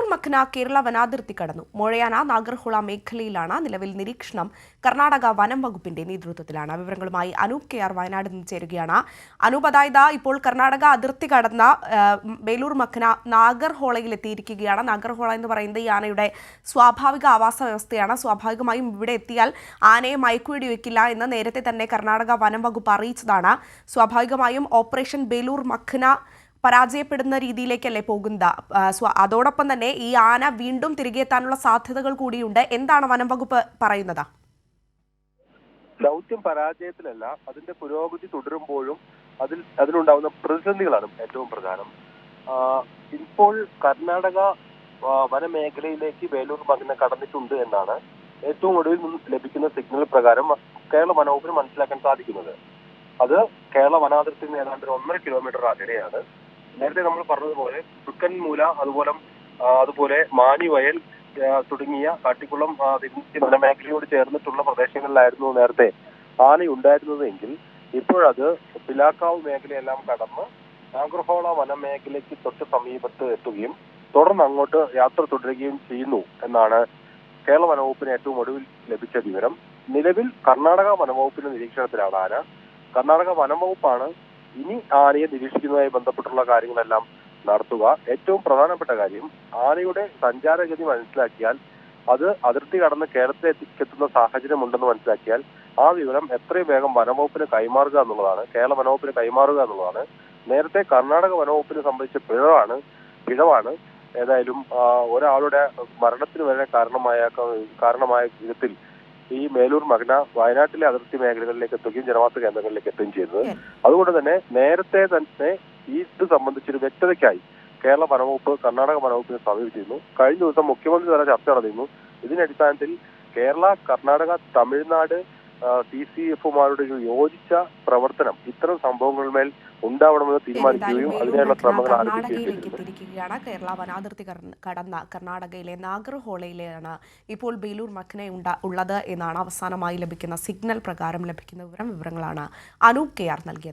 ബേലൂർ മഖ്ന കേരള വനാതിർത്തി കടന്നു. മോഴയാന നാഗർഹുള മേഖലയിലാണ് നിലവിൽ നിരീക്ഷണം. കർണാടക വനം വകുപ്പിന്റെ നേതൃത്വത്തിലാണ്. വിവരങ്ങളുമായി അനൂപ് കെ ആർ വയനാട് നിന്ന് ചേരുകയാണ്. അനൂപ്, അതായത് ഇപ്പോൾ കർണാടക അതിർത്തി കടന്ന ബേലൂർ മഖ്ന നാഗർഹോളയിൽ എത്തിയിരിക്കുകയാണ്. നാഗർഹോള എന്ന് പറയുന്നത് ഈ ആനയുടെ സ്വാഭാവിക ആവാസ വ്യവസ്ഥയാണ്. സ്വാഭാവികമായും ഇവിടെ എത്തിയാൽ ആനയെ മയക്കുവെടി വെക്കില്ല എന്ന് നേരത്തെ തന്നെ കർണാടക വനം വകുപ്പ് അറിയിച്ചതാണ്. സ്വാഭാവികമായും ഓപ്പറേഷൻ ബേലൂർ മഖ്ന പരാജയപ്പെടുന്ന രീതിയിലേക്കല്ലേ പോകുന്നത്? അതോടൊപ്പം തന്നെ ഈ ആന വീണ്ടും തിരികെ എത്താനുള്ള സാധ്യതകൾ കൂടിയുണ്ട്. എന്താണ് വനം വകുപ്പ് പറയുന്നത്? ദൗത്യം പരാജയത്തിലല്ല, അതിന്റെ പുരോഗതി തുടരുമ്പോഴും അതിനുണ്ടാവുന്ന പ്രതിസന്ധികളാണ് ഏറ്റവും പ്രധാനം. ഇപ്പോൾ കർണാടക വനമേഖലയിലേക്ക് ബേലൂർ മഖ്ന കടന്നിട്ടുണ്ട് എന്നാണ് ഏറ്റവും ഒടുവിൽ ലഭിക്കുന്ന സിഗ്നൽ പ്രകാരം കേരള വനവകുപ്പിന് മനസ്സിലാക്കാൻ സാധിക്കുന്നത്. അത് കേരള വനാതിർത്തിയിൽ നിന്ന് ഏതാണ്ട് 1.5 കിലോമീറ്റർ അകലെയാണ്. നേരത്തെ നമ്മൾ പറഞ്ഞതുപോലെ പുക്കൻമൂല, അതുപോലെ മാനിവയൽ തുടങ്ങിയ കാട്ടിക്കുളം വനമേഖലയോട് ചേർന്നിട്ടുള്ള പ്രദേശങ്ങളിലായിരുന്നു നേരത്തെ ആനയുണ്ടായിരുന്നതെങ്കിൽ ഇപ്പോഴത് പിലാക്കാവ് മേഖലയെല്ലാം കടന്ന് നാഗർഹോള വനമേഖലയ്ക്ക് തൊട്ട് സമീപത്ത് എത്തുകയും തുടർന്ന് അങ്ങോട്ട് യാത്ര തുടരുകയും ചെയ്യുന്നു എന്നാണ് കേരള വനവകുപ്പിന് ഏറ്റവും ഒടുവിൽ ലഭിച്ച വിവരം. നിലവിൽ കർണാടക വനവകുപ്പിന്റെ നിരീക്ഷണത്തിലാണ് ആന. കർണാടക വനംവകുപ്പാണ് ഇനി ആനയെ നിരീക്ഷിക്കുന്നതുമായി ബന്ധപ്പെട്ടുള്ള കാര്യങ്ങളെല്ലാം നടത്തുക. ഏറ്റവും പ്രധാനപ്പെട്ട കാര്യം, ആനയുടെ സഞ്ചാരഗതി മനസ്സിലാക്കിയാൽ അത് അതിർത്തി കടന്ന് കേരളത്തിലെത്തുന്ന സാഹചര്യം ഉണ്ടെന്ന് മനസ്സിലാക്കിയാൽ ആ വിവരം എത്രയും വേഗം വനംവകുപ്പിന് കൈമാറുക എന്നുള്ളതാണ്, കേരള വനംവകുപ്പിന് കൈമാറുക എന്നുള്ളതാണ്. നേരത്തെ കർണാടക വനംവകുപ്പിനെ സംബന്ധിച്ച പിഴവാണ് ഏതായാലും ഒരാളുടെ മരണത്തിന് വരെ കാരണമായ വിധത്തിൽ ഈ ബേലൂർ മഖ്ന വയനാട്ടിലെ അതിർത്തി മേഖലകളിലേക്ക് എത്തുകയും ജനവാസ കേന്ദ്രങ്ങളിലേക്ക് എത്തുകയും ചെയ്തത്. അതുകൊണ്ട് തന്നെ നേരത്തെ തന്നെ ഇത് സംബന്ധിച്ചൊരു വ്യക്തതയ്ക്കായി കേരള വനവകുപ്പ് കർണാടക വനവകുപ്പിനെ സമീപിച്ചിരുന്നു. കഴിഞ്ഞ ദിവസം മുഖ്യമന്ത്രി തല ചർച്ച നടന്നിരുന്നു. ഇതിന്റെ അടിസ്ഥാനത്തിൽ കേരള, കർണാടക, തമിഴ്നാട് TCFമാരുടെ ഒരു യോജിച്ച പ്രവർത്തനം ഇത്തരം സംഭവങ്ങളിന്മേൽ ഉണ്ടാവണമെന്ന് തീരുമാനിക്കുകയും അതിനുള്ള ശ്രമങ്ങൾ ആരംഭിച്ചിരിക്കുകയാണ്. കേരള വനാതിർത്തി കടന്ന കർണാടകയിലെ നാഗർഹോളയിലാണ് ഇപ്പോൾ ബേലൂർ മഖ്ന ഉള്ളത് എന്നാണ് അവസാനമായി ലഭിക്കുന്ന സിഗ്നൽ പ്രകാരം ലഭിക്കുന്ന വിവരങ്ങളാണ് അനൂപ് KR നൽകിയത്.